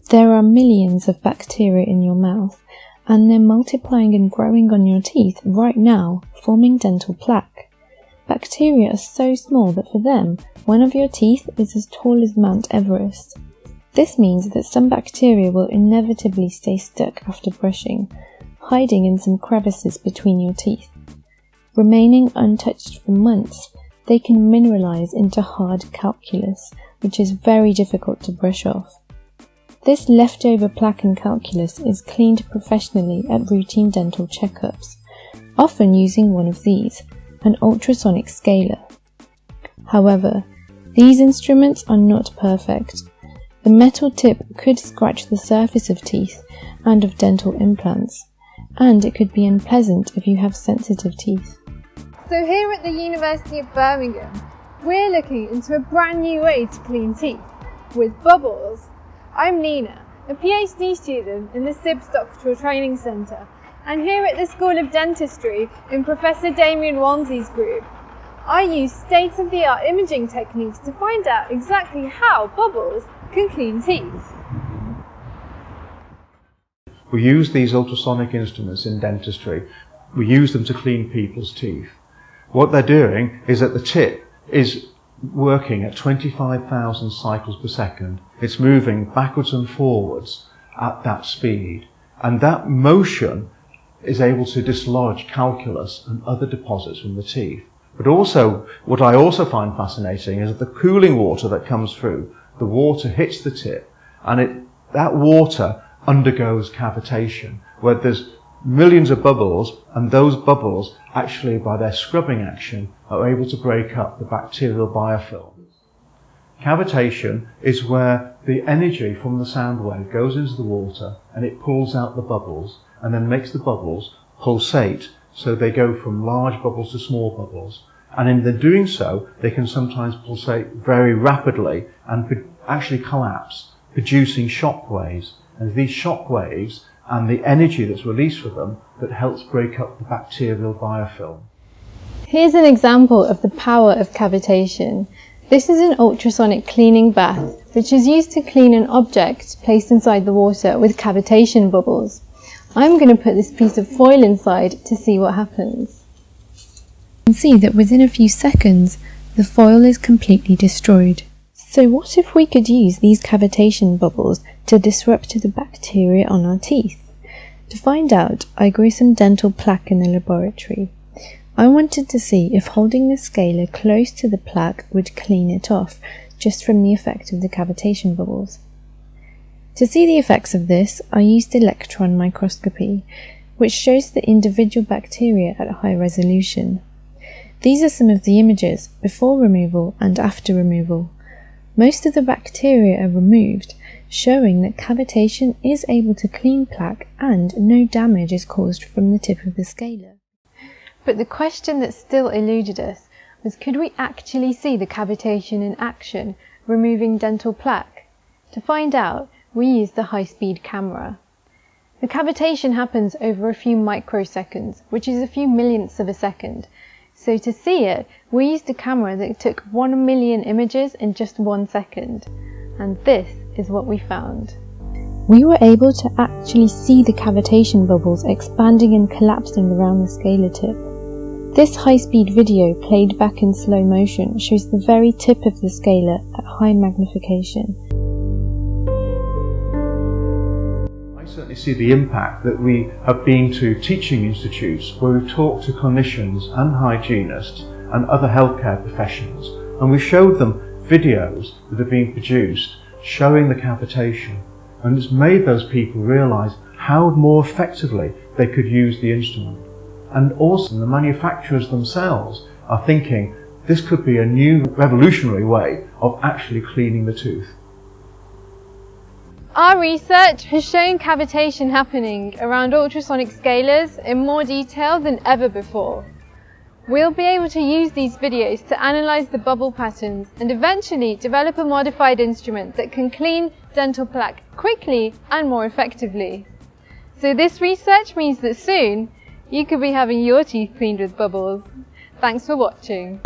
There are millions of bacteria in your mouth, and they're multiplying and growing on your teeth right now, forming dental plaque. Bacteria are so small that for them, one of your teeth is as tall as Mount Everest. This means that some bacteria will inevitably stay stuck after brushing, hiding in some crevices between your teeth. Remaining untouched for months, they can mineralize into hard calculus, which is very difficult to brush off. This leftover plaque and calculus is cleaned professionally at routine dental checkups, often using one of these, an ultrasonic scaler. However, these instruments are not perfect. The metal tip could scratch the surface of teeth and of dental implants, and it could be unpleasant if you have sensitive teeth. So here at the University of Birmingham, we're looking into a brand new way to clean teeth, with bubbles. I'm Nina, a PhD student in the SIBS Doctoral Training Centre, and here at the School of Dentistry in Professor Damien Walmsley's group, I use state-of-the-art imaging techniques to find out exactly how bubbles can clean teeth. We use these ultrasonic instruments in dentistry. We use them to clean people's teeth. What they're doing is that the tip is working at 25,000 cycles per second. It's moving backwards and forwards at that speed. And that motion is able to dislodge calculus and other deposits from the teeth. But also, what I also find fascinating is that the cooling water that comes through, the water hits the tip, and that water undergoes cavitation, where there's millions of bubbles, and those bubbles actually, by their scrubbing action, are able to break up the bacterial biofilm. Cavitation is where the energy from the sound wave goes into the water and it pulls out the bubbles and then makes the bubbles pulsate, so they go from large bubbles to small bubbles. And in the doing so, they can sometimes pulsate very rapidly and actually collapse, producing shock waves. And these shock waves and the energy that's released from them that helps break up the bacterial biofilm. Here's an example of the power of cavitation. This is an ultrasonic cleaning bath, which is used to clean an object placed inside the water with cavitation bubbles. I'm going to put this piece of foil inside to see what happens. You can see that within a few seconds, the foil is completely destroyed. So what if we could use these cavitation bubbles to disrupt the bacteria on our teeth? To find out, I grew some dental plaque in the laboratory. I wanted to see if holding the scaler close to the plaque would clean it off, just from the effect of the cavitation bubbles. To see the effects of this, I used electron microscopy, which shows the individual bacteria at high resolution. These are some of the images before removal and after removal. Most of the bacteria are removed, showing that cavitation is able to clean plaque and no damage is caused from the tip of the scaler. But the question that still eluded us was, could we actually see the cavitation in action, removing dental plaque? To find out, we used the high-speed camera. The cavitation happens over a few microseconds, which is a few millionths of a second. So to see it, we used a camera that took 1 million images in just 1 second. And this is what we found. We were able to actually see the cavitation bubbles expanding and collapsing around the scaler tip. This high-speed video, played back in slow motion, shows the very tip of the scaler at high magnification. I certainly see the impact that we have been to teaching institutes where we've talked to clinicians and hygienists and other healthcare professionals, and we showed them videos that have been produced showing the cavitation, and it's made those people realise how more effectively they could use the instrument. And also the manufacturers themselves are thinking this could be a new revolutionary way of actually cleaning the tooth. Our research has shown cavitation happening around ultrasonic scalers in more detail than ever before. We'll be able to use these videos to analyse the bubble patterns and eventually develop a modified instrument that can clean dental plaque quickly and more effectively. So this research means that soon you could be having your teeth cleaned with bubbles. Thanks for watching.